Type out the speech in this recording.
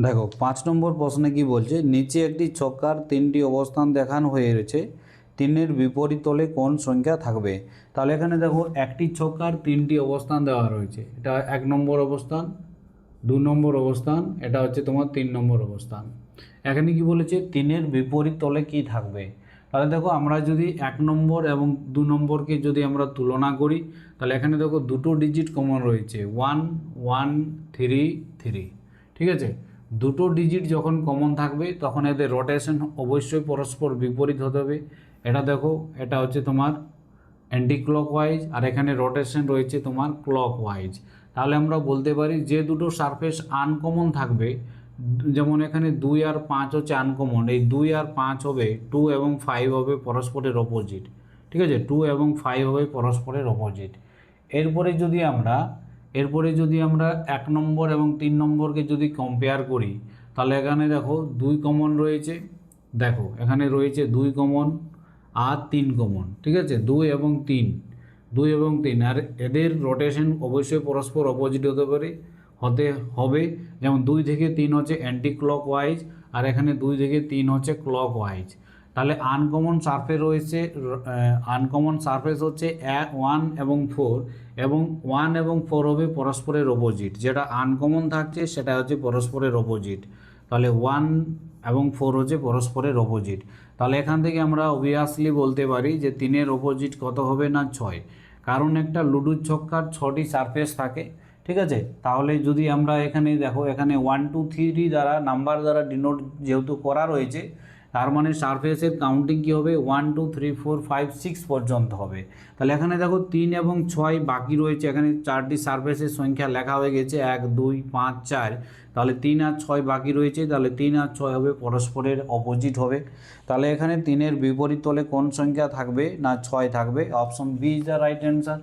দেখো 5 নম্বর প্রশ্নে কি বলছে, নিচে একটি ছক্কার 3টি অবস্থান দেখানো হয়েছে, 3-এর বিপরীত তলে কোন সংখ্যা থাকবে। তাহলে এখানে দেখো একটি ছক্কার 3টি অবস্থান দেওয়া রয়েছে। এটা 1 নম্বর অবস্থান, 2 নম্বর অবস্থান, এটা হচ্ছে তোমার 3 নম্বর অবস্থান। এখানে কি বলেছে 3-এর বিপরীত তলে কি থাকবে। তাহলে দেখো আমরা যদি 1 নম্বর এবং 2 নম্বরকে যদি আমরা তুলনা করি, তাহলে এখানে দেখো দুটো ডিজিট কমন রয়েছে, 1 1 3 3। ঠিক আছে, দুটো ডিজিট যখন কমন থাকবে তখন এদের রোটেশন অবশ্যই পরস্পর বিপরীত হতে হবে। এটা দেখো, এটা হচ্ছে তোমার অ্যান্টি ক্লকওয়াইজ, আর এখানে রোটেশন রয়েছে তোমার ক্লকওয়াইজ। তাহলে আমরা বলতে পারি যে দুটো সারফেস আনকমন থাকবে, যেমন এখানে 2 আর 5 হচ্ছে আনকমন, এই 2 আর 5 হবে, 2 এবং 5 হবে পরস্পরের অপোজিট। ঠিক আছে, 2 এবং 5 হবে পরস্পরের অপোজিট। এরপরে যদি আমরা 1 নম্বর এবং 3 নম্বরকে যদি কম্পেয়ার করি, তাহলে এখানে দেখো 2 কমন রয়েছে, দেখো এখানে রয়েছে 2 কমন আর 3 কমন। ঠিক আছে, 2 এবং 3, 2 এবং 3, আর এদের রোটেশন অবশ্যই পরস্পর অপোজিট হতে হবে। যেমন 2 থেকে 3 হচ্ছে অ্যান্টি ক্লকওয়াইজ, আর এখানে 2 থেকে 3 হচ্ছে ক্লকওয়াইজ। তাহলে আনকমন সারফেস হচ্ছে 1 এবং 4, এবং 1 এবং 4 হবে পরস্পরের অপোজিট, যেটা আনকমন থাকছে সেটা হচ্ছে পরস্পরের অপোজিট। তাহলে 1 এবং 4 হচ্ছে পরস্পরের অপোজিট। তাহলে এখান থেকে আমরা অবভিয়াসলি বলতে পারি যে 3-এর অপোজিট কত হবে না 6, কারণ একটা লুডুর ছক্কার 6টি সারফেস থাকে। ঠিক আছে, তাহলে যদি আমরা এখানে দেখো, এখানে 1 2 3 দ্বারা নাম্বার দ্বারা ডিনোট যেহেতু করা রয়েছে, তার মানে সারফেসের কাউন্টিং কী হবে, 1 2 3 4 5 6 পর্যন্ত হবে। তাহলে এখানে দেখো 3 এবং 6 বাকি রয়েছে, এখানে 4টি সারফেসের সংখ্যা লেখা হয়ে গেছে 1 2 5 4। তাহলে 3 আর 6 বাকি রয়েছে, তাহলে 3 আর 6 হবে পরস্পরের অপোজিট হবে। তাহলে এখানে 3-এর বিপরীত তলে কোন সংখ্যা থাকবে না 6 থাকবে। Option B is the right answer.